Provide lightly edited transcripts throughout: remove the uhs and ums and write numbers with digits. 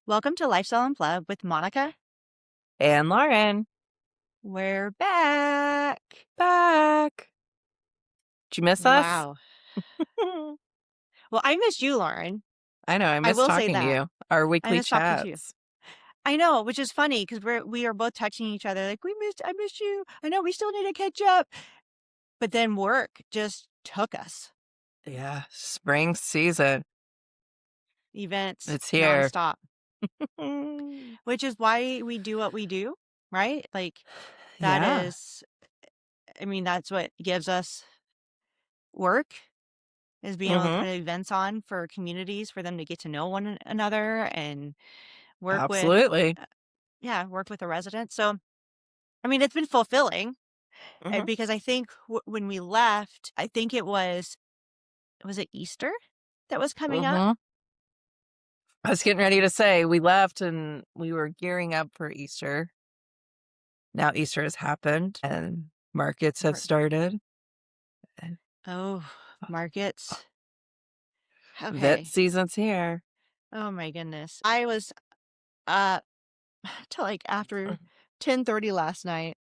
Welcome to Lifestyle Unplugged with Monica. And Lauren, We're back. back. Did you miss us? Wow. Well, I missed you, Lauren. I know, I I miss will say talking to that. you. Our I weekly miss talking to you. chats. I know, which is funny because we are both texting each other like I missed you. I know we still need to catch up. But then work just took us. Yeah, spring season. Events It's here. nonstop. Which is why we do what we do, right? Like that Yeah, is that's what gives us work. Is being able to mm-hmm. put events on for communities for them to get to know one another and work with Absolutely. uh, yeah, work with the residents. So, it's been fulfilling Mm-hmm. because I think when we left, I think was it Easter that was coming up? Mm-hmm. I was getting ready to say we left and we were gearing up for Easter. Now Easter has happened and markets have Or- started. And Oh, markets. vet Okay. season's here. Oh my goodness. I was up till like after 10:30 last night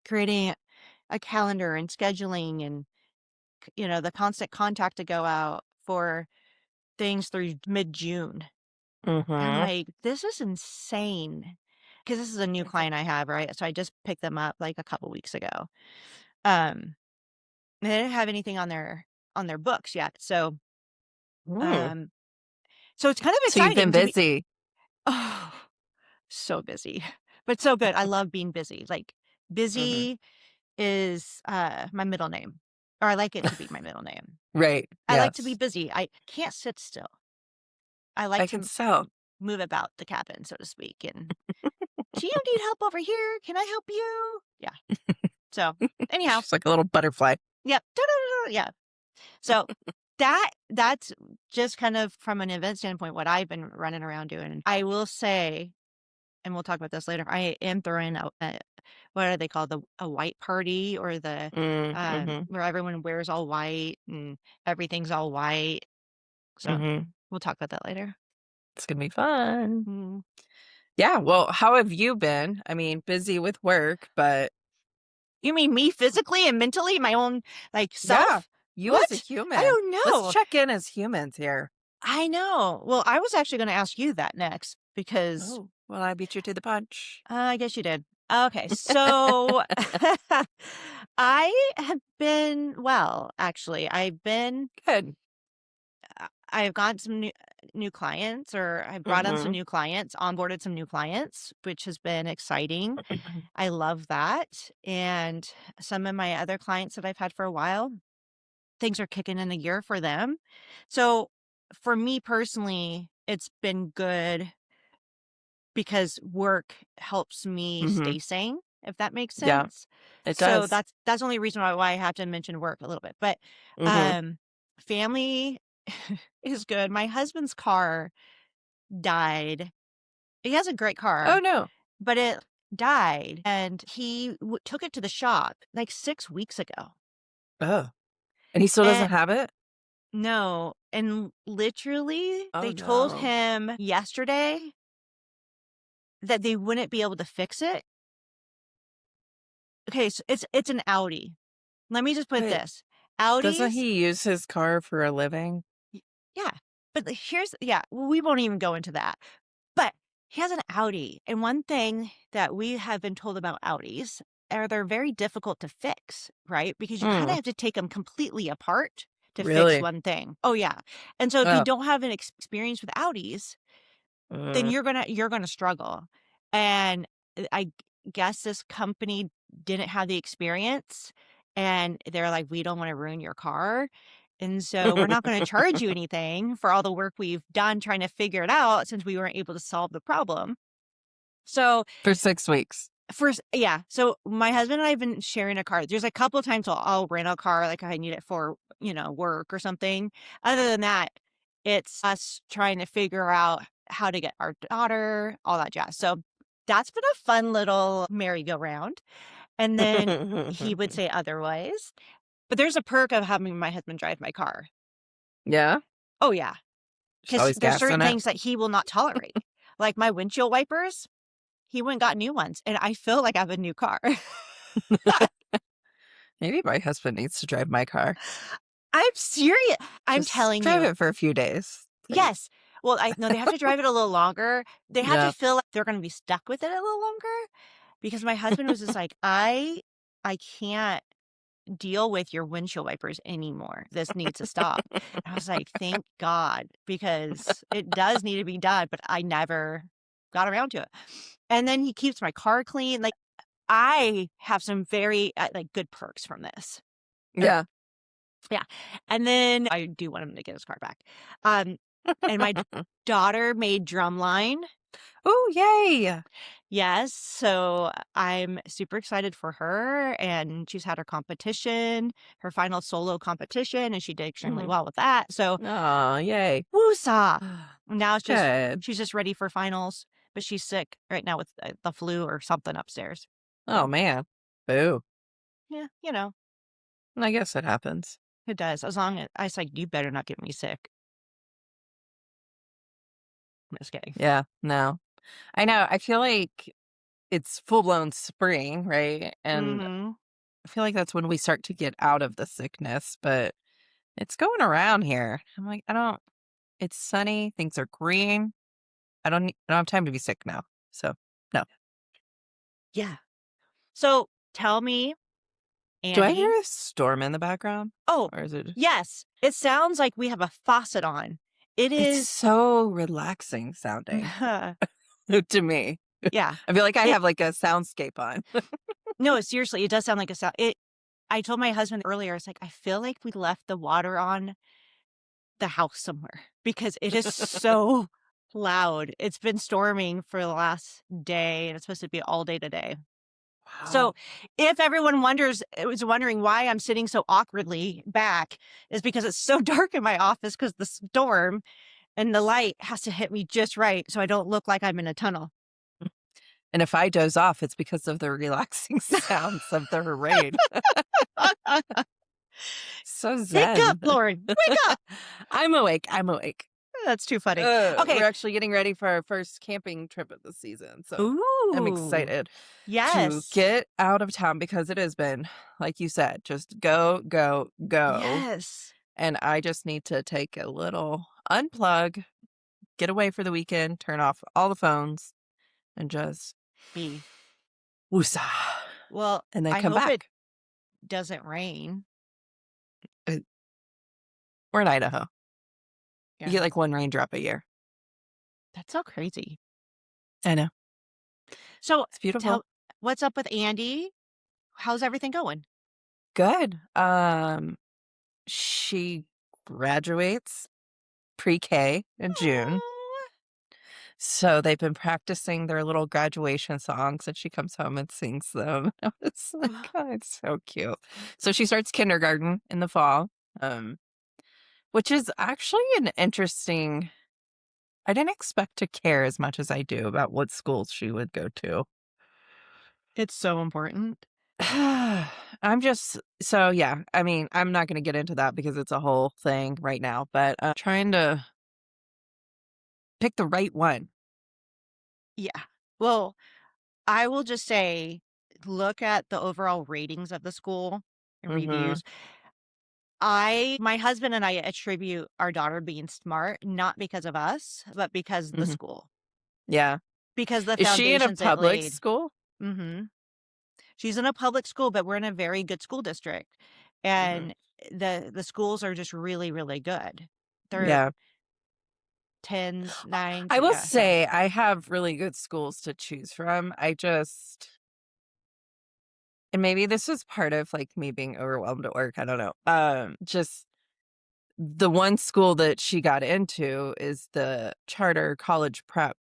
creating a calendar and scheduling and the constant contact to go out for things through mid-June. I'm Mm-hmm. like, "This is insane," because this is a new client I have, right? So I just picked them up, like, a couple weeks ago. Um, they didn't have anything on their books yet, Mm. um so it's kind of So you've been exciting to be busy. oh, so busy, but so good. I love being busy. Like, Mm-hmm. busy is, my middle name, or I like it to be my middle name. Right. I like to be Yes. busy. I can't sit still. I like I can to tell. move about the cabin, so to speak, and, "Do you need help over here? Can I help you?" Yeah. So, anyhow, She's like a little butterfly. yep. Yeah. So, that's just kind of from an event standpoint what I've been running around doing. I will say, and we'll talk about this later, I am throwing a what are they called? A white party or Mhm, where everyone wears all white and everything's all white. So, mhm. we'll talk about that later. It's gonna be fun. Mm. Yeah, well, how have you been? I mean, busy with work, but You mean me physically and mentally, my own, like, yeah, self? you as a What? I human. don't Let's know. check in as humans here. I know. Well, I was actually gonna ask you that next because Oh, well, I beat you to the punch. I guess you did. Okay, so I have been well, actually. Good. I've got some new clients, or I've brought on some Mhm. new clients, onboarded some new clients, which has been exciting. I love that. And some of my other clients that I've had for a while, things are kicking in the gear for them. So for me personally, it's been good because work helps me Mhm. stay sane, if that makes Yeah, sense. it So does. that's the only reason why I have to mention work a little bit. But Mhm. um family is good. My husband's car died. He has a great Oh, car, no. but it died and he took it to the shop like 6 weeks ago. Oh, and he still And doesn't have it? no, and literally Oh, they told no. him yesterday that they wouldn't be able to fix it. Okay, so it's an Audi. Let me just put Wait, this. doesn't Audis, he use his car for a living? y yeah, but we won't even go into that. But he has an Audi, and one thing that we have been told about Audis are they're very difficult to fix, right? Because you kinda Mm, have to take them completely apart to fix really? one thing. Oh, yeah, and so if you Oh. don't have an experience with Audis, then Mm. you're gonna struggle, and I guess this company didn't have the experience, and they're like, "We don't wanna ruin your car, and so we're not gonna charge you anything for all the work we've done trying to figure it out since we weren't able to solve the problem." So, For 6 weeks. first yeah, so my husband and I have been sharing a car. There's a couple of times I'll rent a car, like, I need it for, work or something. Other than that, it's us trying to figure out how to get our daughter, all that jazz. So, that's been a fun little merry-go-round, and then he would say otherwise. But there's a perk of having my husband drive my car. Yeah? Oh, yeah. She's 'Cause always there's certain gassing it. things that he will not tolerate. Like my windshield wipers, he went and got new ones, and I feel like I have a new car. Maybe my husband needs to drive my car. I'm serious. I'm Just telling drive you. it for a few days. Like, Yes. Well, I no, they have to drive it a little longer. They have to yeah. feel like they're gonna be stuck with it a little longer because my husband was just like, I can't deal with your windshield wipers anymore. This needs to stop." I was like, "Thank God," because it does need to be done, but I never got around to it. And then he keeps my car clean. Like, I have some very, like, good perks from this. Er Yeah. yeah. And then I do want him to get his car back. Um, and my daughter made drumline. Oh, yay. Yes, so I'm super excited for her, and she's had her competition, her final solo competition, and she did extremely Mhm. well with that, so Aw, yay. woosah! Now it's just Good. she's just ready for finals, but she's sick right now with, the flu or something upstairs, Oh, so, man. Boo. yeah, I guess it happens. it does, as long as I was like, "You better not get me sick." I'm just kidding. Yeah, no. I know, I feel like it's full-blown spring, right? And Mhm. I feel like that's when we start to get out of the sickness, but it's going around here. I'm like, I don't it's sunny, things are green. I don't have time to be sick now. So, no. Yeah. So, tell me, Do I hear Andy. a storm in the background? Oh, Or is it yes, it sounds like we have a faucet on. It it's is so relaxing sounding to me. yeah. I feel like I It have, like, a soundscape on. no, seriously, it does sound like a sound it I told my husband earlier, it's like, "I feel like we left the water on the house somewhere because it is so loud." It's been storming for the last day, and it's supposed to be all day today. So, Wow. if everyone was wondering why I'm sitting so awkwardly back, is because it's so dark in my office because the storm, and the light has to hit me just right so I don't look like I'm in a tunnel. And if I doze off, it's because of the relaxing sounds of the rain. So Wake up, zen. Lauren. Wake up. I'm awake, I'm awake. That's too funny. We're Okay. actually getting ready for our first camping trip of the season, so I'm Ooh. excited to Yes. get out of town because it has been, like you said, just go, go, go, Yes. and I just need to take a little unplug, get away for the weekend, turn off all the phones, and just Me. woosah, Well, and then I come hope it back. doesn't rain. Uh, We're in Idaho. You Yeah. get, like, 1 raindrop a year. That's so crazy. I know. So It's beautiful. tell what's up with Andy? How's everything going? Good. She graduates pre-K in June. Oh, So they've been practicing their little graduation songs, and she comes home and sings them. It's like, oh, it's so cute. So she starts kindergarten in the fall, um, which is actually an interesting I didn't expect to care as much as I do about what schools she would go to. it's so important. I'm just so yeah, I mean, I'm not gonna get into that because it's a whole thing right now, but, trying to pick the right one. Yeah. Well, I will just say, look at the overall ratings of the school and Mhm, reviews. My husband and I attribute our daughter being smart, not because of us, but because the mhm, school, yeah. because the Is she in a foundations it public laid. school? Mhm. She's in a public school, but we're in a very good school district, Mhm, and the schools are just really, really good. They're yeah. 10s, 9s, I will yeah, so say I have really good schools to choose from. I just and maybe this is part of, like, me being overwhelmed at work, I don't know. Just the one school that she got into is the charter college prep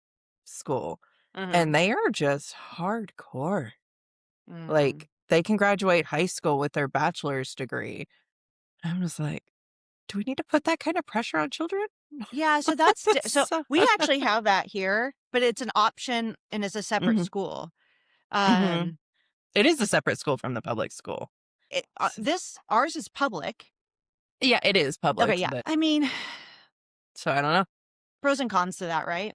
school, mhm, and they are just hardcore. mhm. Like, they can graduate high school with their bachelor's degree. I'm just like, "Do we need to put that kind of pressure on children?" Yeah, so that's di so So we actually have that here, but it's an option and it's a separate Mhm, school. mhm. Um, It is a separate school from the public school. S ours is public. Yeah, it is Okay, public, yeah. but I mean, so I don't know. pros and cons to that, right?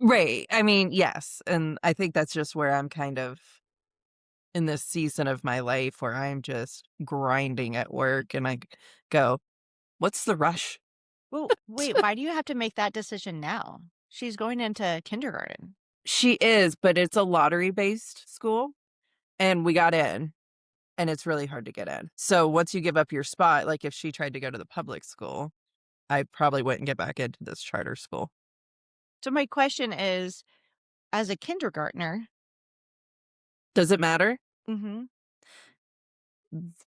Right. I mean, yes, and I think that's just where I'm kind of in this season of my life where I'm just grinding at work and go, "What's the rush?" Well, wait, why do you have to make that decision now? She's going into kindergarten. She is, but it's a lottery-based school, and we got in, and it's really hard to get in. So once you give up your spot, like, if she tried to go to the public school, I probably wouldn't get back into this charter school. So my question is, as a kindergartner. Does it matter? Mhm.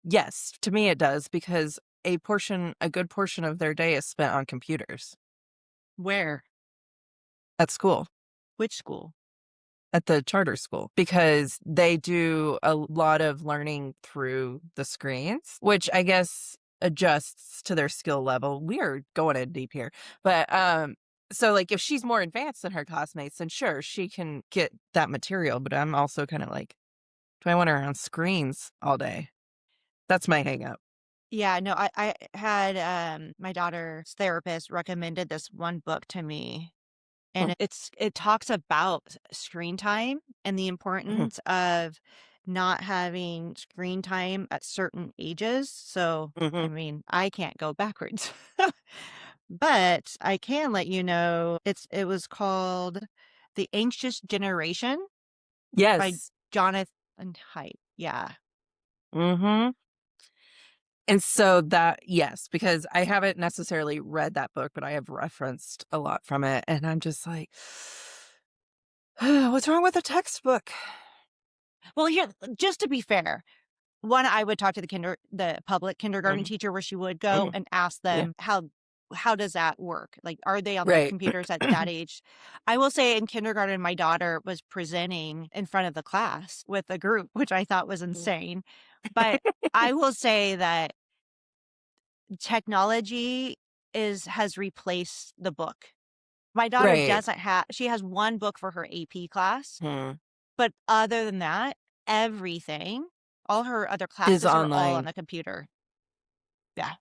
Yes, to me it does because a good portion of their day is spent on computers Where? at school, Which school? at the charter school, because they do a lot of learning through the screens, which I guess adjusts to their skill level. We are going in deep here. But so like if she's more advanced than her classmates, then sure, she can get that material, but I'm also kind of like, do I want her on screens all day? That's my hang up. Yeah, no, I had, my daughter's therapist recommended this one book to me, and it talks about screen time and the importance of not having screen time at certain ages. So, I Mhm. mean, I can't go backwards. But I can let you know it was called The Anxious Generation by Yes. Jonathan Haidt. Yeah. Mhm. And so that yes, because I haven't necessarily read that book, but I have referenced a lot from it, and I'm just like, "What's wrong with the textbook?" Well, here, just to be fair, one, I would talk to the public kindergarten Mhm, teacher where she would go mhm, and ask yeah, them how does that work? Like, are they on the right. computers at that age? I will say in kindergarten, my daughter was presenting in front of the class with a group, which I thought was insane. But I will say that technology has replaced the book. My daughter Right. doesn't have she has one book for her AP class, Hmm. but other than that, everything, all her other Is classes are all on online. the computer. Yeah,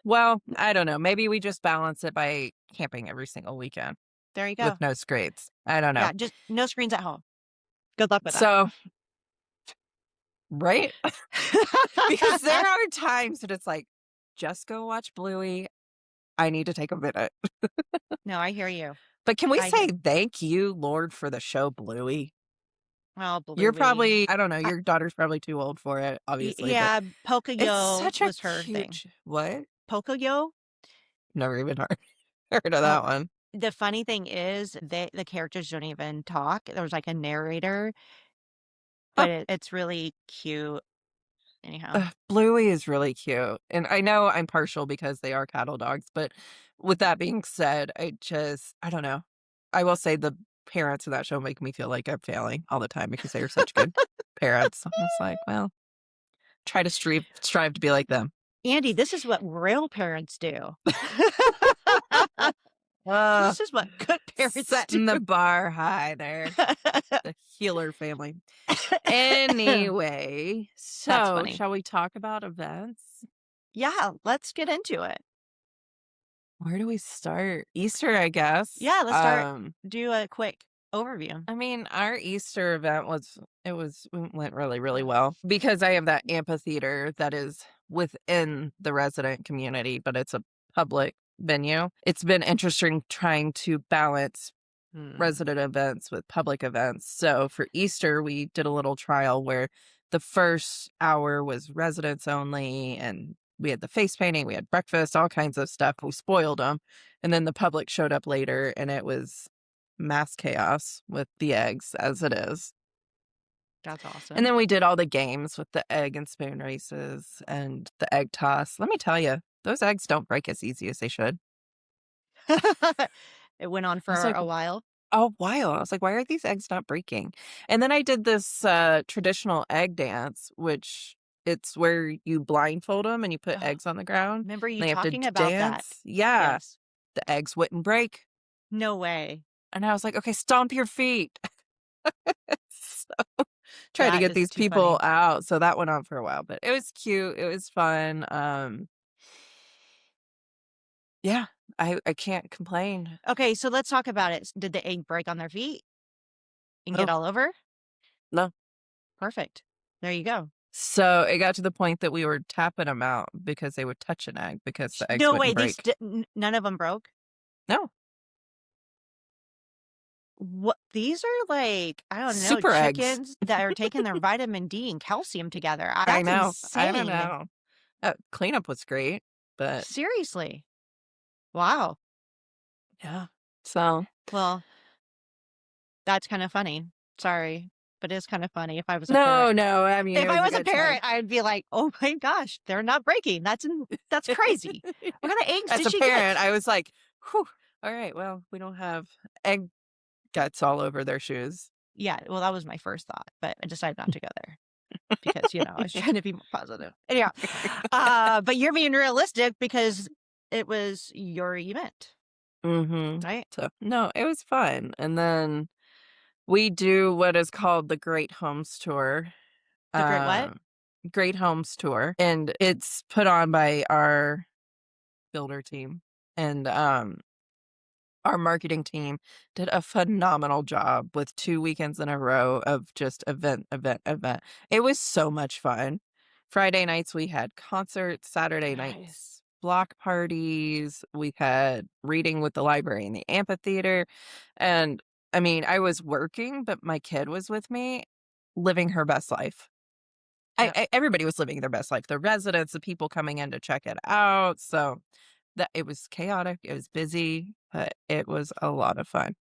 Well, I don't know, maybe we just balance it by camping every single weekend there you with go. no screens. I don't know. Yeah, just no screens at home. Good luck with that. So right? Because there are times that it's like, "Just go watch Bluey. I need to take a minute." No, I hear you. But can we I hear say thank you, Lord, for the show Bluey? well, You're Bluey. probably I don't know, I your daughter's probably too old for it, obviously, but yeah, it's Pocoyo such a was her cute thing. what? Pocoyo? Never even heard of Oh, that one. the funny thing is the characters don't even talk. There's like a narrator, Oh, but it's really cute anyhow. Bluey is really cute, and I know I'm partial because they are cattle dogs, but with that being said, I don't know. I will say the parents of that show make me feel like I'm failing all the time because they are such good parents. I'm just like, well, try to strive to be like them. Andy, this is what real parents do. Uh, This is what good parents do. setting the bar high there. The healer family. Anyway, That's so funny. shall we talk about events? Yeah, let's get into it. Where do we start? Easter, I guess. Yeah, let's start do a quick overview. I mean, our Easter event went really, really well because I have that amphitheater that is within the resident community, but it's a public venue. It's been interesting trying to balance Hmm, resident events with public events. So for Easter, we did a little trial where the first hour was residents only, and we had the face painting, we had breakfast, all kinds of stuff. We spoiled them. And then the public showed up later, and it was mass chaos with the eggs, as it is. that's And awesome. then we did all the games with the egg and spoon races and the egg toss. Let me tell you, those eggs don't break as easy as they should. It went on I was for like, a while. a while. I was like, "Why are these eggs not breaking?" And then I did this, traditional egg dance, which it's where you blindfold them and you put Oh, eggs on the ground, remember you and they have to talking about that. dance. Yeah, Yes. the eggs wouldn't break, No way. and I was like, "Okay, stomp your feet." So, try to That get is these too people funny. out, so that went on for a while, but it was cute, it was fun, yeah, I can't complain. Okay, so let's talk about it. Did the egg break on their feet and get No, all over? no. Perfect. There you go. So it got to the point that we were tapping them out because they would touch an egg because the eggs No way, wouldn't break. none of them broke? No, What these are like, I don't know, super eggs. chickens that are taking their vitamin D and calcium together. I That's know. I don't insane. know. Cleanup was great, but Seriously. Wow. yeah. So Well, that's kinda funny. Sorry, but it's kinda funny if I was a no, parent. no. I mean, If it I was a was a good time. parent, I'd be like, "Oh my gosh, they're not breaking. That's crazy. What kind of eggs As did a she get?" parent, I was like, "Whew, all right, well, we don't have egg guts all over their shoes." Yeah, well, that was my first thought, but I decided not to go there because, I was trying to be more positive. Anyhow, but you're being realistic because it was your event, Mhm. right? So, no, it was fun, and then we do what is called the Great Homes Tour, The great what? um, Great Homes Tour, and it's put on by our builder team, and, our marketing team did a phenomenal job with 2 weekends in a row of just event, event, event. It was so much fun. Friday nights, we had concerts, Saturday Nice. nights, block parties, we had reading with the library and the amphitheater, and, I mean, I was working, but my kid was with me, living her best life. Yep. Everybody was living their best life, the residents, the people coming in to check it out, so that it was chaotic, it was busy, but it was a lot of fun.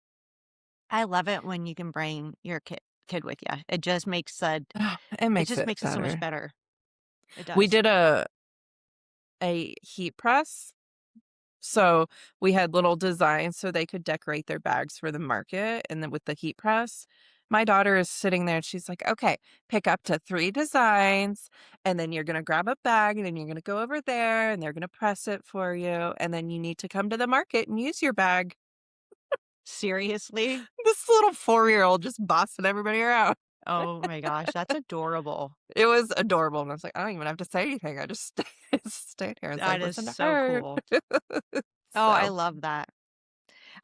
I love it when you can bring your kid with you. It It makes just it makes it so much better. better. It We does. did a heat press, so we had little designs so they could decorate their bags for the market, and then with the heat press, my daughter is sitting there and she's like, "Okay, pick up to 3 designs, and then you're gonna grab a bag, and then you're gonna go over there, and they're gonna press it for you, and then you need to come to the market and use your bag." Seriously? This little 4-year-old just bossing everybody around. Oh my gosh, that's adorable. It was adorable, and I was like, "I don't even have to say anything, I just stand here and say, That is 'Listen to so her.'" cool. Oh, I So, love that.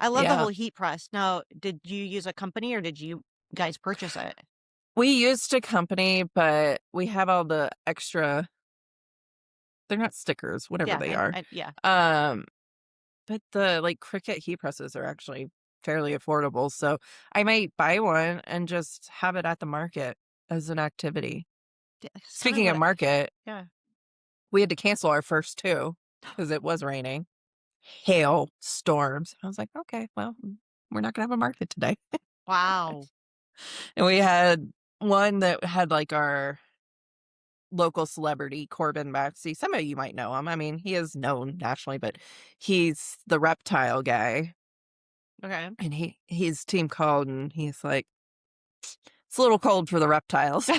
I love the yeah. whole heat press. Now, did you use a company or did you guys purchase it? We used a company, but we have all the extra they're not stickers, whatever Yeah, they are. yeah. Um, but the, like, Cricut heat presses are actually fairly affordable, so I might buy one and just have it at the market as an activity. It's kind of Speaking of what market, yeah. we had to cancel our first 2 because it was raining. Hail, storms. I was like, "Okay, well, we're not gonna have a market today." Wow. And we had one that had, like, our local celebrity, Corbin Maxey. Some of you might know him. I mean, he is known nationally, but he's the reptile guy, Okay. and his team called, and he's like, "It's a little cold for the reptiles."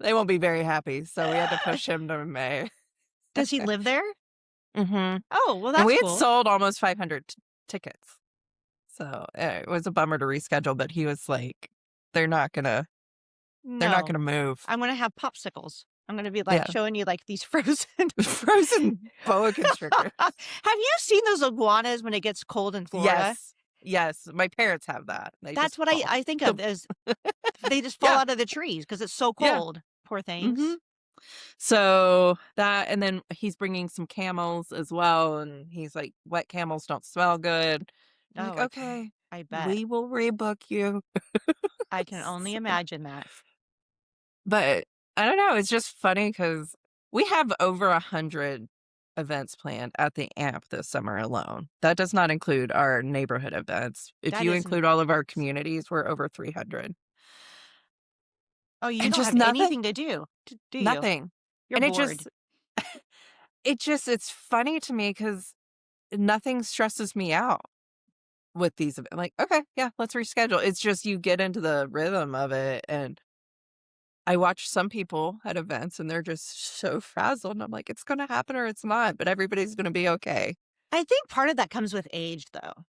They won't be very happy, so we had to push him to May. Does he live there? Mhm. Oh, well, And that's we had cool. sold almost 500 tickets. So, it was a bummer to reschedule, but he was like, "They're not gonna they're not No. gonna move." I'm gonna have popsicles. I'm gonna be, like, Yeah. showing you, like, these frozen Frozen boa constrictors. Have you seen those iguanas when it gets cold in Florida? Yes. Yes, my parents have that. They That's just what fall. I think of as they just fall Yeah, out of the trees because it's so yeah. cold. Poor Mhm. things. So, that and then he's bringing some camels as well, and he's like, "Wet camels don't smell good." I'm like, Oh, "Okay, I bet. we will rebook you." I can only imagine that. But I don't know, it's just funny because we have over 100 events planned at the AMP this summer alone. That does not include our neighborhood events. If That you isn't include all of our communities, we're over 300. Oh, you And don't just have nothing, anything to do, do you? nothing. You're And bored. it's funny to me because nothing stresses me out with these like, "Okay, yeah, let's reschedule." It's just you get into the rhythm of it, and I watch some people at events, and they're just so frazzled, and I'm like, "It's gonna happen or it's not, but everybody's gonna be okay." I think part of that comes with age, though.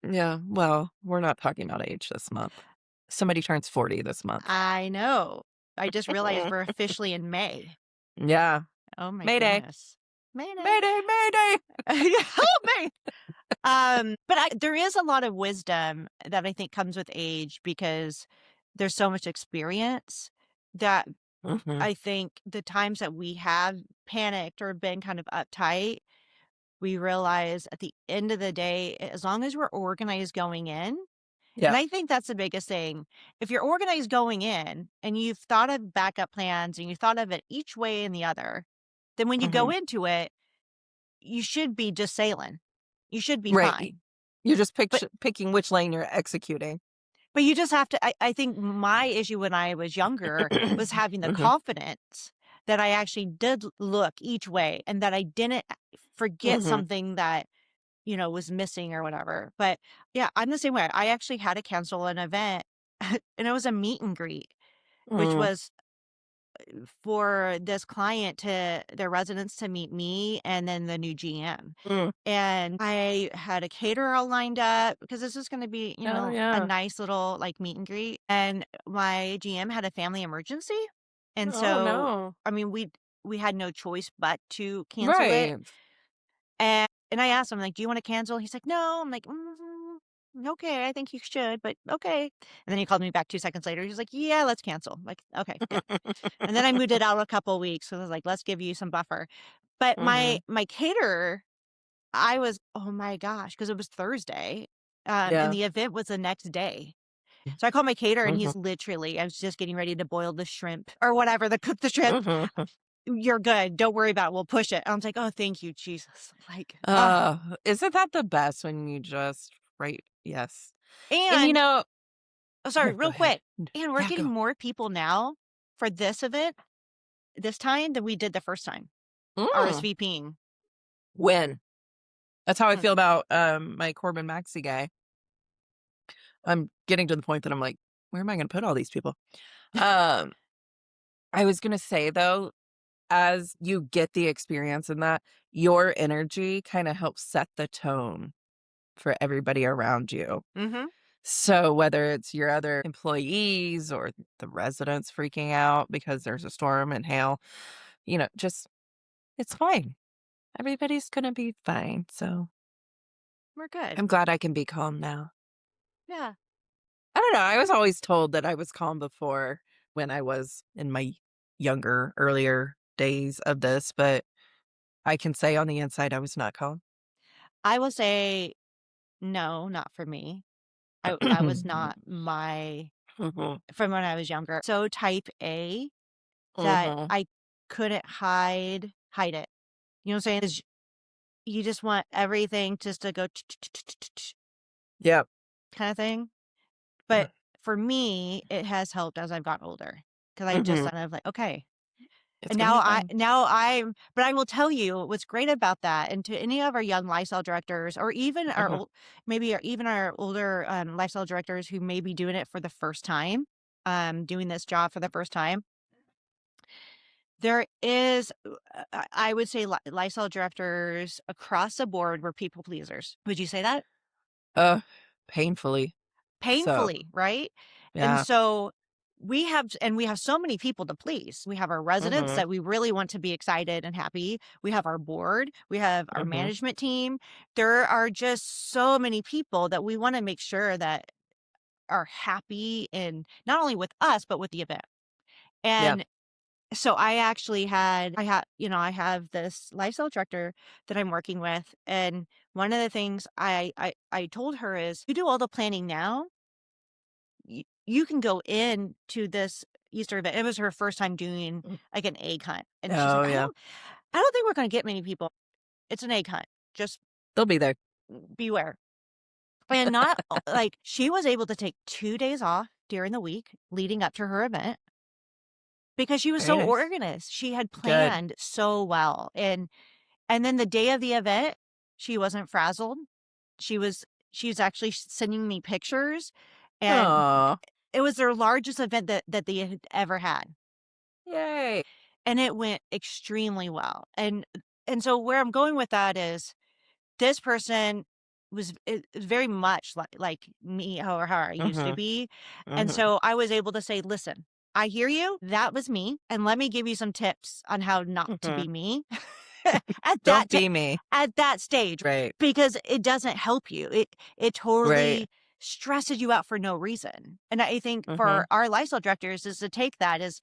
Yeah, well, we're not talking about age this month. Somebody turns 40 this month. I know. I just realized we're officially in May. Yeah, Oh my Mayday. goodness. Mayday. Mayday, mayday. Help me. But there is a lot of wisdom that I think comes with age because there's so much experience that Mhm. I think the times that we have panicked or been kind of uptight, we realize at the end of the day, as long as we're organized going in, and Yeah. I think that's the biggest thing. If you're organized going in and you've thought of backup plans and you thought of it each way and the other, then when you go Mhm. into it, you should be just sailing. You should be Right. fine. You're just But picking which lane you're executing. you just have to I think my issue when I was younger was having the Mhm. confidence that I actually did look each way and that I didn't forget Mhm. something that, was missing or whatever. But yeah, I'm the same way. I actually had to cancel an event and it was a meet and greet, which Mm. was for this client to their residents to meet me and then the new GM. Mm. And I had a caterer all lined up because this is going to be, Oh, a yeah. nice little like meet and greet. And my GM had a family emergency. And Oh, so, no. I mean, we had no choice but to cancel it. Right. And I asked him, like, "Do you wanna cancel?" He's like, "No." I'm like, okay, I think you should, but okay." And then he called me back 2 seconds later. He's like, "Yeah, let's cancel." I'm like, "Okay, good." And then I moved it out a couple weeks, so I was like, "Let's give you some buffer." But my Mhm. my caterer, I was oh my gosh, because it was Thursday, and Yeah. the event was the next day. So I called my caterer, and Mhm. he's literally I was just getting ready to boil the shrimp or whatever, to cook the shrimp. Mhm. "You're good. Don't worry about it. We'll push it." I was like, "Oh, thank you, Jesus." Like, Isn't that the best when you just right? Yes. And, and oh, sorry, oh, go real ahead. quick. And we're Yeah, getting go. more people now for this event this time than we did the first time, Mm. RSVPing. When? That's how I Mm. feel about, my Corbin Maxey guy. I'm getting to the point that I'm like, "Where am I gonna put all these people?" Um, I was gonna say, though, as you get the experience in that, your energy kinda helps set the tone for everybody around you. Mhm. So whether it's your other employees or the residents freaking out because there's a storm and hail, just it's fine. Everybody's gonna be fine. So We're good. I'm glad I can be calm now. Yeah. I don't know. I was always told that I was calm before when I was in my younger, earlier days of this, but I can say on the inside I was not calm. I will say, no, not for me. That was not my Mhm. from when I was younger. So type A that Mhm. I couldn't hide it. You know what I'm saying? Is you just want everything just to go Yep. kinda thing. But for me, it has helped as I've gotten older because I just Mhm. kind of like, "Okay." It's And gonna be fine. now I'm but I will tell you what's great about that, and to any of our young lifestyle directors or even our Mhm. old maybe even our older, lifestyle directors who may be doing it for the first time, doing this job for the first time, there is, I would say lifestyle directors across the board were people pleasers. Would you say that? Uh, painfully so. Painfully, right? And Yeah. so we have so many people to please. We have our residents Mhm. that we really want to be excited and happy. We have our board, we have our Mhm. management team. There are just so many people that we want to make sure that are happy and not only with us but with the event. Yep. And so I have this lifestyle director that I'm working with, and one of the things I told her is you do all the planning now, you can go in to this Easter event. It was her first time doing Mm. like an egg hunt. And she's Oh, like, yeah. I don't think we're gonna get many people. It's an egg hunt. Just They'll be there. beware. And not like she was able to take 2 days off during the week leading up to her event because she was Very so nice. organized. She had Good. planned so well. And then the day of the event, she wasn't frazzled. She was actually sending me pictures, and Aw. it was their largest event that they had ever had. Yay. And it went extremely well. And so where I'm going with that is this person is very much like me how I used to Mhm. be. And Mhm. so I was able to say, "Listen, I hear you. That was me, and let me give you some tips on how not to Mhm. be me." at Don't that t be me. at that stage, Right. because it doesn't help you. It Right. totally stresses you out for no reason, and I think for Mhm. our lifestyle directors is to take that as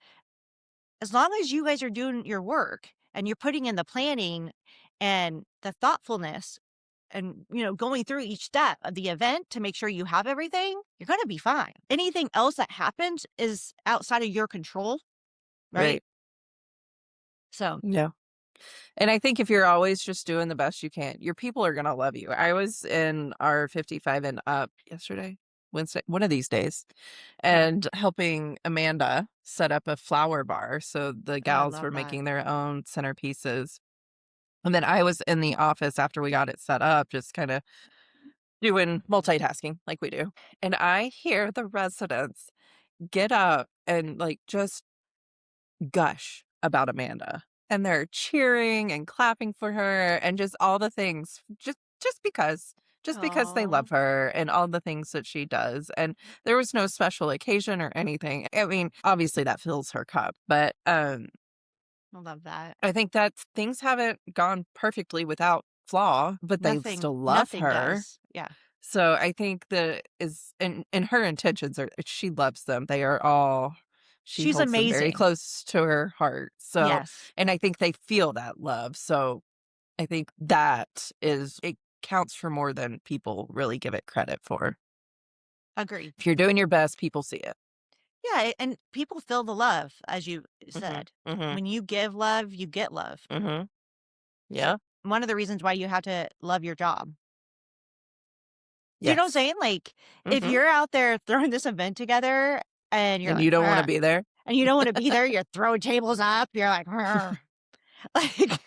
long as you guys are doing your work and you're putting in the planning and the thoughtfulness and, going through each step of the event to make sure you have everything, you're gonna be fine. Anything else that happens is outside of your control, right? Right. So, Yeah. And I think if you're always just doing the best you can, your people are gonna love you. I was in our 55 and up yesterday, Wednesday, one of these days, yeah. and helping Amanda set up a flower bar. So the Oh, I gals were love that. making their own centerpieces. And then I was in the office after we got it set up, just kind of doing multitasking like we do. And I hear the residents get up and like just gush about Amanda, and they're cheering and clapping for her and just all the things just because they Oh, love her and all the things that she does, and there was no special occasion or anything. I mean, obviously that fills her cup, but, I love that. I think that things haven't gone perfectly without flaw, but they Nothing still love nothing her. does. Yeah. So I think that is and her intentions are she loves them. They are all she She's holds them very amazing. close to her heart. So Yes. and I think they feel that love. So I think that is it counts for more than people really give it credit for. Agreed. If you're doing your best, people see it. Yeah, and people feel the love, as you Mhm. said. Mhm. When you give love, you get love. Mhm. So, Yeah. one of the reasons why you have to love your job. Do you know what I'm Yes. saying? Like, if Mhm. you're out there throwing this event together and you're And like, you don't want to "Ugh," be there. and you don't wanna be there, you're throwing tables up, you're like, "Ugh," like,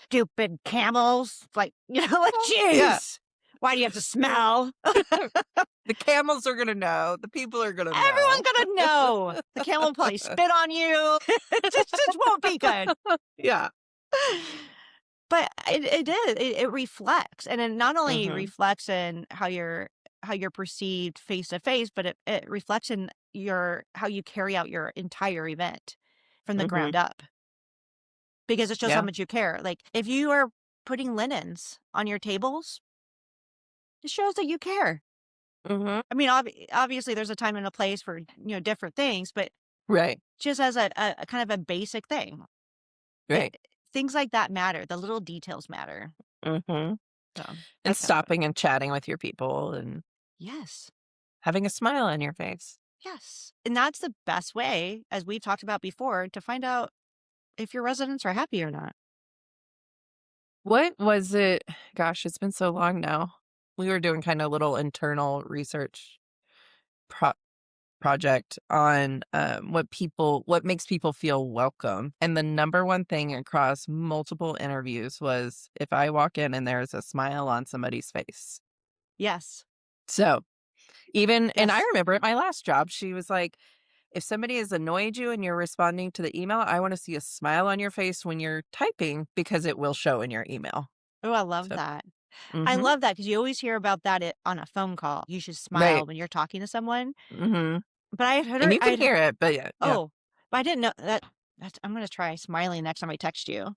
"Stupid camels." Like, like, Yeah. "Jeez, why do you have to smell?" The camels are gonna know. The people are gonna Everyone's know. gonna know. The camel will probably spit on you. It just won't be good. Yeah. But it is, it reflects, and it not only Mhm. reflects in how you're perceived face to face, but it reflects in your how you carry out your entire event from the Mhm. ground up, because it shows how Yeah. much you care. Like, if you are putting linens on your tables, it shows that you care. Mhm. I mean, obviously, there's a time and a place for, different things, but Right. just as a kind of a basic thing, Right. it things like that matter, the little details matter. Mhm. So, And that's kind of fun. stopping and chatting with your people and Yes. having a smile on your face. Yes. And that's the best way, as we've talked about before, to find out if your residents are happy or not. What was it? Gosh, it's been so long now. We were doing kind of little internal research pro- project on what makes people feel welcome. And the number one thing across multiple interviews was if I walk in and there's a smile on somebody's face. Yes. So and I Yes. remember at my last job, she was like, if somebody has annoyed you and you're responding to the email, I want to see a smile on your face when you're typing because it will show in your email. Oh, I love So, that. I mhm. love that because you always hear about that on a phone call. You should Right. smile when you're talking to someone. Mhm. But I had And heard, you can hear it, but yeah, yeah. oh, but I didn't know that. I'm going to try smiling next time I text you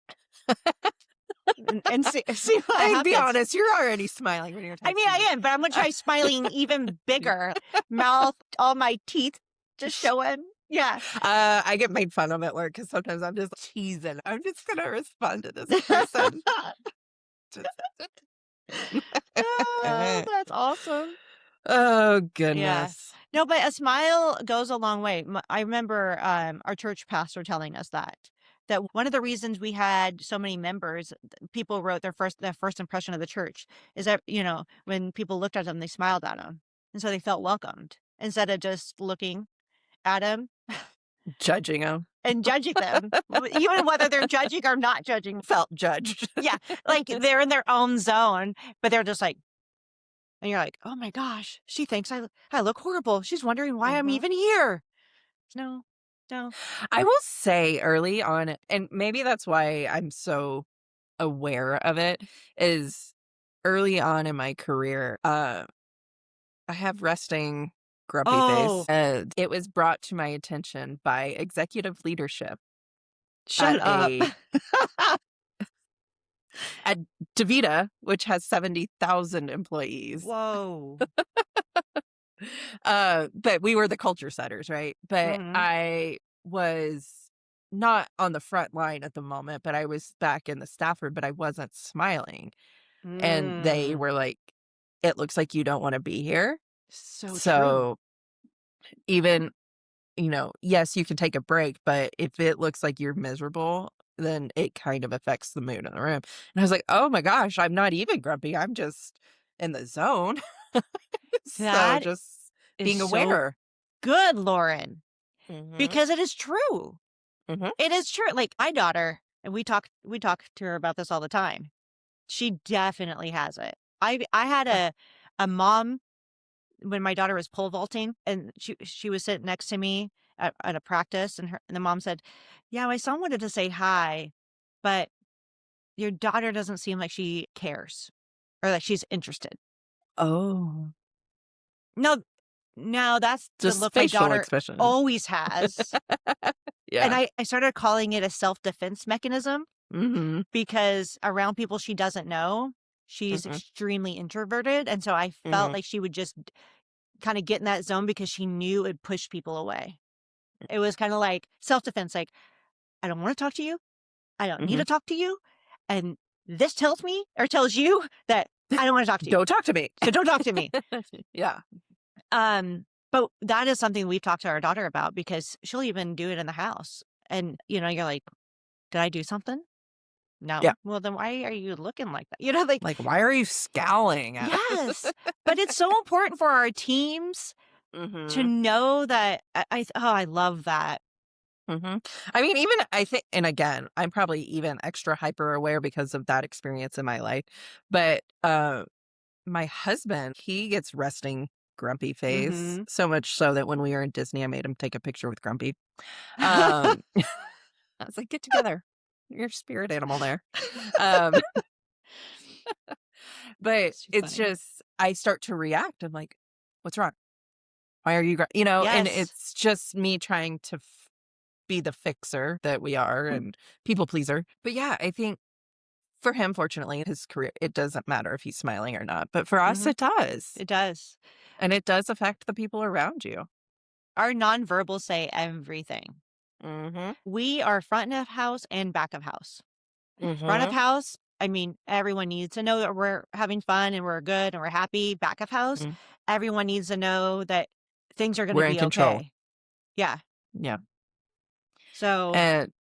and see what I mean, be happens. honest, you're already smiling when you're I mean, texting me. I am, but I'm going to try smiling even bigger. Mouth, all my teeth just showing. Yeah. I get made fun of at work because sometimes I'm just cheesing. I'm just gonna respond to this person. Just Oh, that's awesome. Oh, Yeah. goodness. No, but a smile goes a long way. I remember, our church pastor telling us that one of the reasons we had so many members, people wrote their first impression of the church is that, when people looked at them, they smiled at them, and so they felt welcomed instead of just looking at them Judging him. and judging them, even whether they're judging or not judging. Felt judged. Yeah, like, they're in their own zone, but they're just like, and you're like, "Oh my gosh, she thinks I look horrible. She's wondering why I'm Mhm. even here." No, no. I will say early on, and maybe that's why I'm so aware of it, is early on in my career, I have resting grumpy face, Oh, and it was brought to my attention by executive leadership shut at up. At DaVita, which has 70,000 employees. Whoa. But we were the culture setters, right? But Mhm. I was not on the front line at the moment, but I was back in the staff room, but I wasn't smiling. And they Mm. were like, "It looks like you don't wanna be here." So true. So, even, yes, you can take a break, but if it looks like you're miserable, then it kind of affects the mood in the room. And I was like, "Oh my gosh, I'm not even grumpy, I'm just in the zone." So, That just is being so aware. good, Lauren, Mhm, because it is true. mhm. It is true. Like my daughter, and we talk to her about this all the time. She definitely has it. I had Yeah. a mom when my daughter was pole vaulting, and she was sitting next to me at a practice, and the mom said, "Yeah, my son wanted to say hi, but your daughter doesn't seem like she cares or like she's interested." Oh, No, no, that's the just look my facial daughter expression. always has, and Yeah. I started calling it a self-defense mechanism Mhm, because around people she doesn't know, she's mhm, extremely introverted, and so I felt mhm, like she would just kinda get in that zone because she knew it'd push people away. It was kinda like self-defense, like, "I don't wanna talk to you. I don't need mhm. to talk to you, and this tells me or tells you that I don't wanna talk to you, Don't talk to me. so don't talk to me." Yeah. But that is something we've talked to our daughter about because she'll even do it in the house, and, you're like, "Did I do something? Yeah. No? Well, then why are you looking like that?" Like Like, "Why are you scowling at us?" yes, but it's so important for our teams to Mhm, know that I love that. mhm. I mean, even I think and again, I'm probably even extra hyper aware because of that experience in my life, but, my husband, he gets resting grumpy face, Mhm. so much so that when we were in Disney, I made him take a picture with Grumpy. Um, I was like, "Get together. You're a spirit animal there." Um, but It's too it's funny. just I start to react. I'm like, "What's wrong? Why are you and Yes. it's just me trying to be the fixer that we are and people pleaser. But yeah, I think for him, fortunately, his career, it doesn't matter if he's smiling or not. But for us, Mhm. it does. It does. And it does affect the people around you. Our nonverbals say everything. Mhm. We are front of house and back of house. Front of Mhm. house, I mean, everyone needs to know that we're having fun and we're good and we're happy. Back of house, Mm. everyone needs to know that things are gonna We're in be control. okay. Yeah. Yeah. So And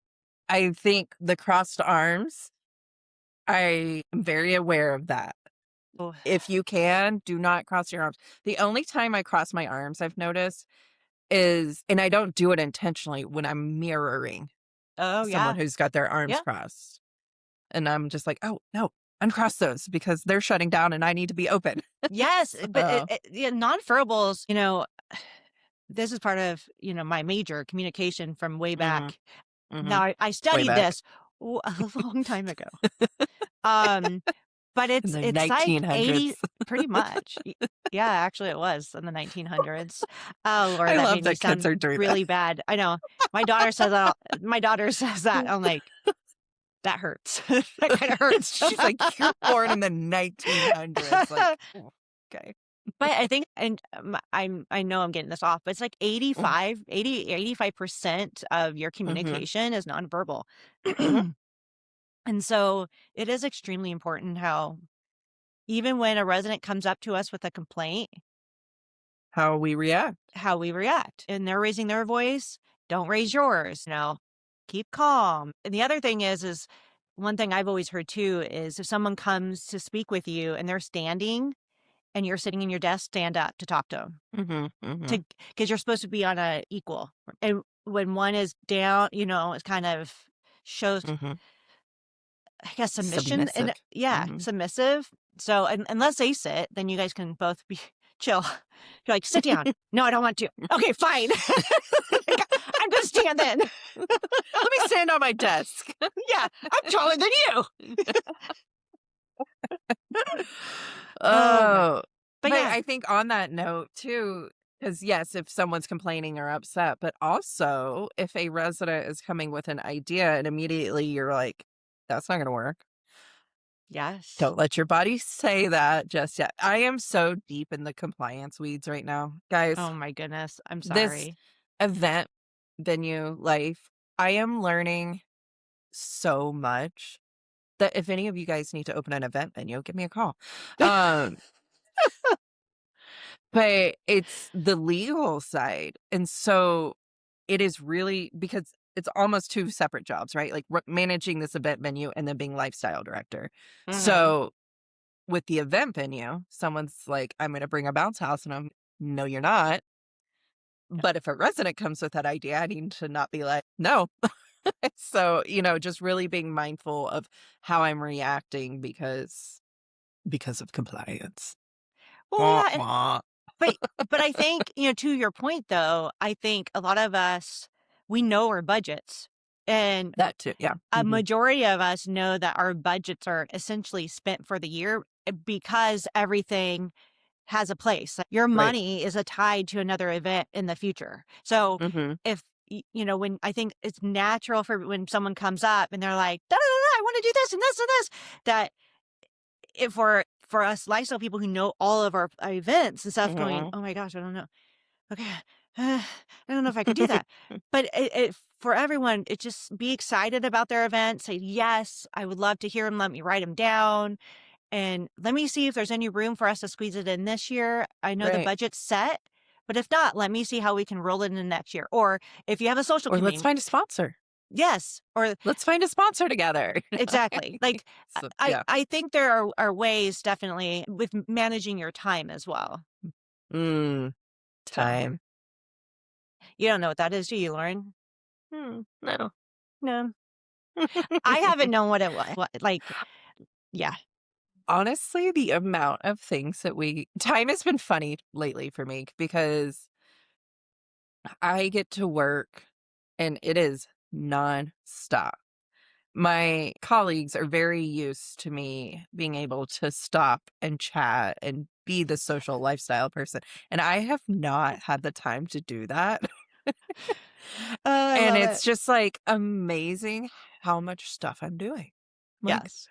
I think the crossed arms, I am very aware of that. oh, If you can, do not cross your arms. The only time I cross my arms, I've noticed, is and I don't do it intentionally when I'm mirroring oh, someone yeah. who's got their arms Yeah. crossed. And I'm just like, "Oh, no, uncross those because they're shutting down and I need to be open." Yes, but So yeah, nonverbals, this is part of, my major, communication from way mhm, back. Now mhm. I Way studied back this a long time ago. Um, but in it's the it's like 1900s. 80 pretty much. Yeah, actually it was in the 1900s. Oh, Lord, I that love made me that kids sound are doing that. really bad. I know. My daughter says that. I'm like, "That hurts. That kinda hurts." She's like, "You're born in the 1900s." Like, "Oh, okay." But I think and, I know I'm getting this off, but it's like Mm, 85% of your mhm, communication is nonverbal. mhm. And so it is extremely important how even when a resident comes up to us with a complaint, How we react. how we react. And they're raising their voice, don't raise yours, keep calm. And the other thing is one thing I've always heard too is if someone comes to speak with you and they're standing and you're sitting in your desk, stand up to talk to them. Mhm, mhm, To because you're supposed to be on a equal. And when one is down, it kind of shows, mhm. I guess, submission and Submissive. yeah, Mhm. submissive. So, unless they sit, then you guys can both be chill. You're like, "Sit down." "No, I don't want to." "Okay, fine." Like, "I'm gonna stand then." Let me stand on my desk. "Yeah, I'm taller than you." Oh my Oh, but but yeah. I think on that note too, because yes, if someone's complaining or upset, but also if a resident is coming with an idea and immediately you're like, "That's not gonna work." Yes. Don't let your body say that just yet. I am so deep in the compliance weeds right now. Guys, Oh my goodness. I'm this sorry. event venue life, I am learning so much that if any of you guys need to open an event venue, give me a call. Um, but it's the legal side. And so it is really because it's almost two separate jobs, right? Like managing this event venue and then being lifestyle director. Mhm. So with the event venue, someone's like, I'm going to bring a bounce house. And I'm, no, you're not. But if a resident comes with that idea, I need to not be like, no. So, just really being mindful of how I'm reacting because of compliance. Well, Wah, yeah, and wah. but but I think, to your point though, I think a lot of us, we know our budgets, and That too. Yeah. a Hmm. majority of us know that our budgets are essentially spent for the year, because everything has a place. Like, your Right. money is a tied to another event in the future. So Hmm. if when I think it's natural for when someone comes up and they're like, da, da, da, da, I want to do this and this, that if for us lifestyle people who know all of our events and stuff, going, Hmm. oh my gosh, I don't know. Okay, I don't know if I could do that. But for everyone, it just be excited about their event. Say yes, I would love to hear them. Let me write them down. And let me see if there's any room for us to squeeze it in this year. I know the Right. budget's set, but if not, let me see how we can roll it in next year. Or if you have a social Or let's committee, find a sponsor. yes. Or Let's find a sponsor together. exactly. Like So, I, yeah. I think there are ways definitely with managing your time as well. Mm, So time. you don't know what that is, do you, Lauren? No. No, I haven't known what it was. What, like, yeah. Honestly, the amount of things that time has been funny lately for me because I get to work and it is nonstop. My colleagues are very used to me being able to stop and chat and be the social lifestyle person. And I have not had the time to do that. Oh, I And love it's it. just like amazing how much stuff I'm doing. Like, Yes.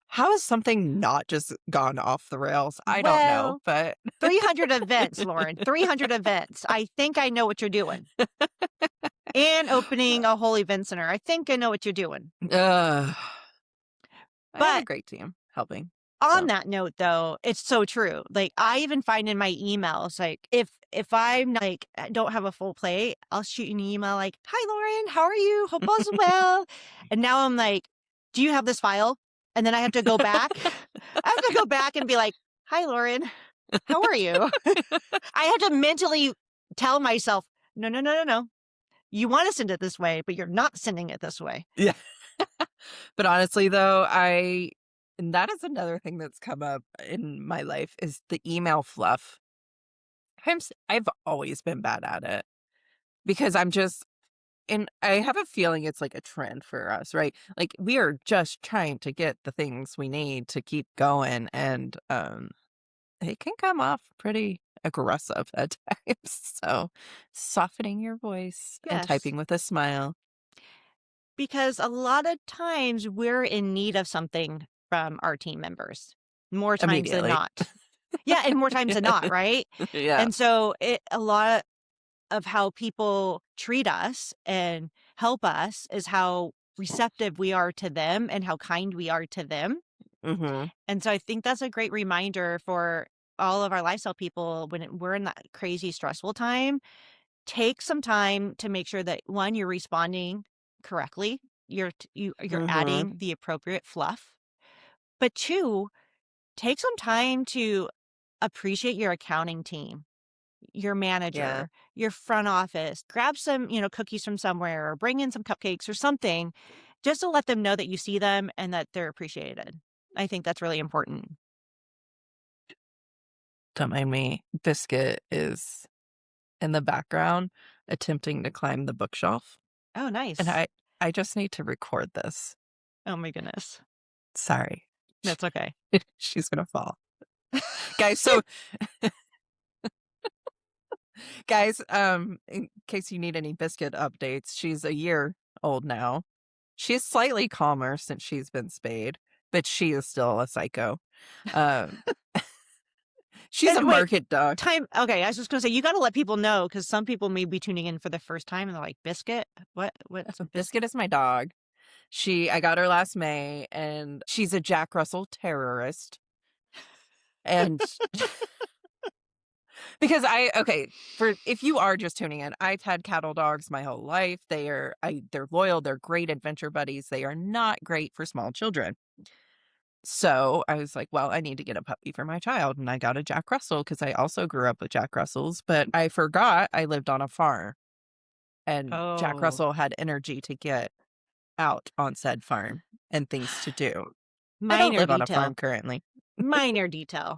how has something not just gone off the rails? I don't know, Well, but 300 events, Lauren. 300 events. I think I know what you're doing. And opening a whole event center. I think I know what you're doing. uh, I have a But great team helping. on So, that note though, it's so true. Like, I even find in my emails, like, if I'm like don't have a full plate, I'll shoot you an email like, "Hi Lauren, how are you? Hope all's well." And now I'm like, "Do you have this file?" And then I have to go back. I have to go back and be like, "Hi Lauren, how are you?" I have to mentally tell myself, "No, no, no, no, no. You want to send it this way, but you're not sending it this way." yeah. But honestly, though, and that is another thing that's come up in my life is the email fluff. I've always been bad at it because and I have a feeling it's like a trend for us, right? Like we are just trying to get the things we need to keep going. And, it can come off pretty aggressive at times. So softening your voice and Yes. typing with a smile Because a lot of times we're in need of something from our team members, more times than immediately. not. Yeah, and more times than not, right? Yeah. And so a lot of how people treat us and help us is how receptive we are to them and how kind we are to them. Hmm. And so I think that's a great reminder for all of our lifestyle people when we're in that crazy stressful time. Take some time to make sure that one, you're responding correctly. You're Hmm. adding the appropriate fluff. But two, take some time to appreciate your accounting team, your Yeah. manager, your front office. Grab some, cookies from somewhere or bring in some cupcakes or something just to let them know that you see them and that they're appreciated. I think that's really important. Don't mind me. Biscuit is in the background attempting to climb the bookshelf. Oh, And nice. I just need to record this. Oh my goodness. Sorry. That's okay. She's gonna fall. Guys, so guys, in case you need any biscuit updates, she's a year old now. She's slightly calmer since she's been spayed. but she is still a psycho. Um, she's a And wait, market dog. okay, I was just gonna say, you gotta let people know because some people may be tuning in for the first time and they're like, "Biscuit? What's Biscuit Biscuit?" is my dog. I got her last May, and she's a Jack Russell terrorist. And because for if you are just tuning in, I've had cattle dogs my whole life. They're loyal, they're great adventure buddies. They are not great for small children. So I was like, well, I need to get a puppy for my child. And I got a Jack Russell because I also grew up with Jack Russells, but I forgot I lived on a farm and Jack Oh, Russell had energy to get out on said farm and things to do. I don't minor live on a farm detail. currently. Minor detail.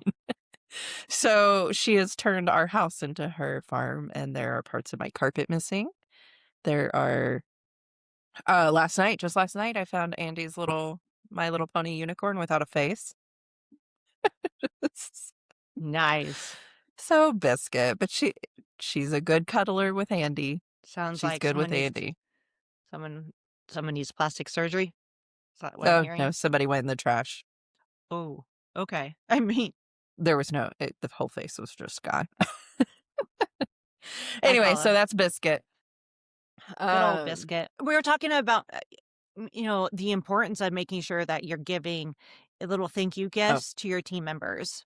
So she has turned our house into her farm, and there are parts of my carpet missing. There are just last night, I found Andy's little My Little Pony unicorn without a face. Nice. So Biscuit, but she's a good cuddler with Andy. Sounds She's like good with Andy. someone someone needs plastic surgery. Is that what I'm Oh, no, hearing? somebody went in the trash. Oh, okay. I mean, There was the whole face was just gone. I Anyway, so follow. that's Biscuit. Good old Um, Biscuit. We were talking about, the importance of making sure that you're giving little thank you oh, gifts to your team members.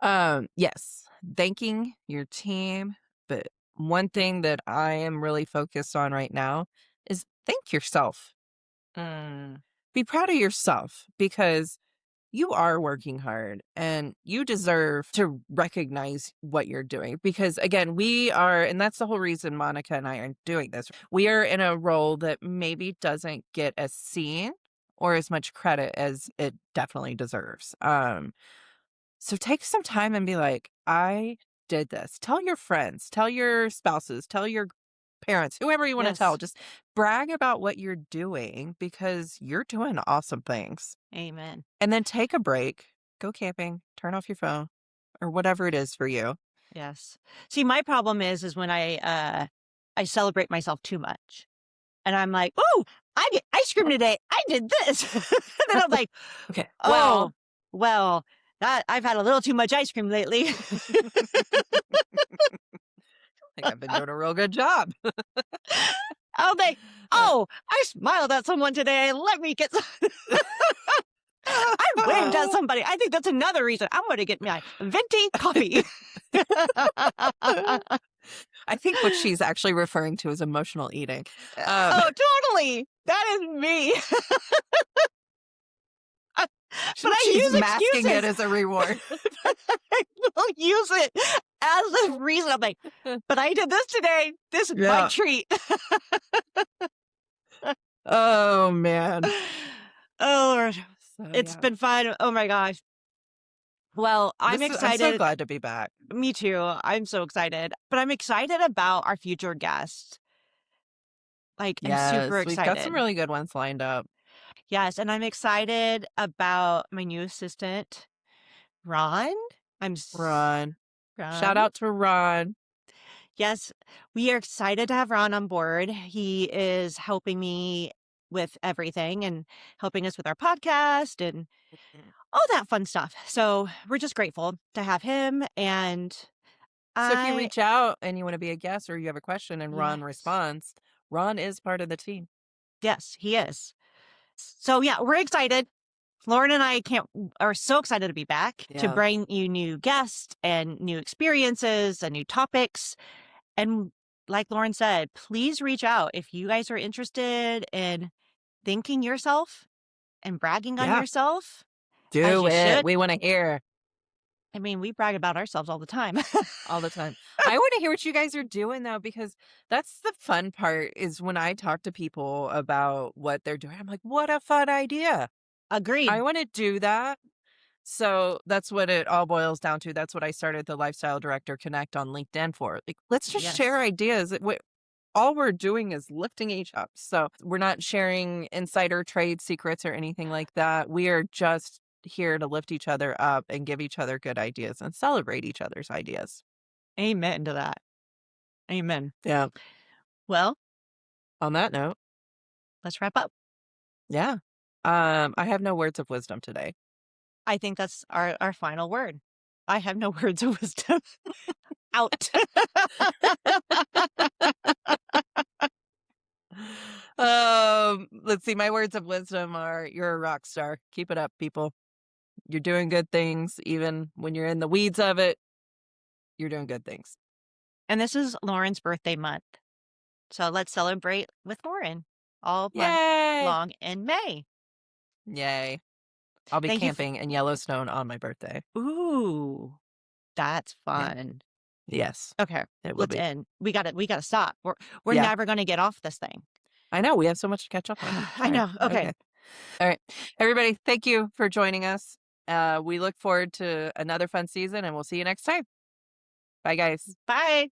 yes, thanking your team, but one thing that I am really focused on right now is thank yourself. Mm, Be proud of yourself because you are working hard and you deserve to recognize what you're doing because again and that's the whole reason Monica and I are doing this. We are in a role that maybe doesn't get as seen or as much credit as it definitely deserves. So take some time and be like, I did this. Tell your friends, tell your spouses, tell your parents, whoever you want to tell. yes. Just brag about what you're doing because you're doing awesome things. Amen. And then take a break, go camping, turn off your phone or whatever it is for you. Yes. See, my problem is when I celebrate myself too much. And I'm like, "Oh, I get ice cream today. I did this." Then I'm like, Okay. "Oh, well, that I've had a little too much ice cream lately." I think I've been doing a real good job. I'll be, Uh, "Oh, I smiled at someone today. Let me get some." I waved at somebody. I think that's another reason I'm gonna get my venti coffee. I think what she's actually referring to is emotional eating. Um, Oh, totally. That is me. But I she's use masking it excuses. as a reward. I will use it as a reason. I'm like, "But I did this today. This is my Yeah. treat." Oh man. Oh, Lord. So It's yeah. been fun. Oh my gosh. Well, I'm I'm so excited. glad to be back. Me too. I'm so excited. But I'm excited about our future guests. Like, I'm super Yes, we've got some excited. really good ones lined up. Yes, and I'm excited about my new assistant, Ron. I'm s Ron. Shout Ron. out to Ron. Yes, we are excited to have Ron on board. He is helping me with everything and helping us with our podcast and Mhm. all that fun stuff. So we're just grateful to have him. And So if you I, reach out and you want to be a guest or you have a question and Ron yes, responds, Ron is part of the team. yes, he is. So yeah, we're excited. Lauren and I can't are so excited to be back to Yeah. bring you new guests and new experiences and new topics. And like Lauren said, please reach out if you guys are interested in thanking yourself and bragging on Yeah. yourself as Do you it. should. We want to hear I mean, we brag about ourselves all the time. all the time. I want to hear what you guys are doing though, because that's the fun part is when I talk to people about what they're doing. I'm like, what a fun idea. I Agreed. want to do that. So that's what it all boils down to. That's what I started the Lifestyle Director Connect on LinkedIn for. Like, let's just share Yes. ideas. All we're doing is lifting each up. So we're not sharing insider trade secrets or anything like that. We are just here to lift each other up and give each other good ideas and celebrate each other's ideas. Amen to that. Amen. Yeah. Well, On that note, let's wrap up. yeah. I have no words of wisdom today. I think that's our final word. I have no words of wisdom. Out. Let's see. My words of wisdom are you're a rock star. Keep it up, people. You're doing good things. Even when you're in the weeds of it, you're doing good things. And this is Lauren's birthday month. So let's celebrate with Lauren all month Yay! long in May. Yay. I'll be Thank you. camping in Yellowstone on my birthday. Ooh, that's Yeah. fun. Yes, Okay, it will let's be. end. We gotta stop. We're Yeah. never gonna get off this thing. I know. We have so much to catch up on. I Sorry. know. Okay. Okay. All right. Everybody, thank you for joining us. We look forward to another fun season and we'll see you next time. Bye, guys. Bye.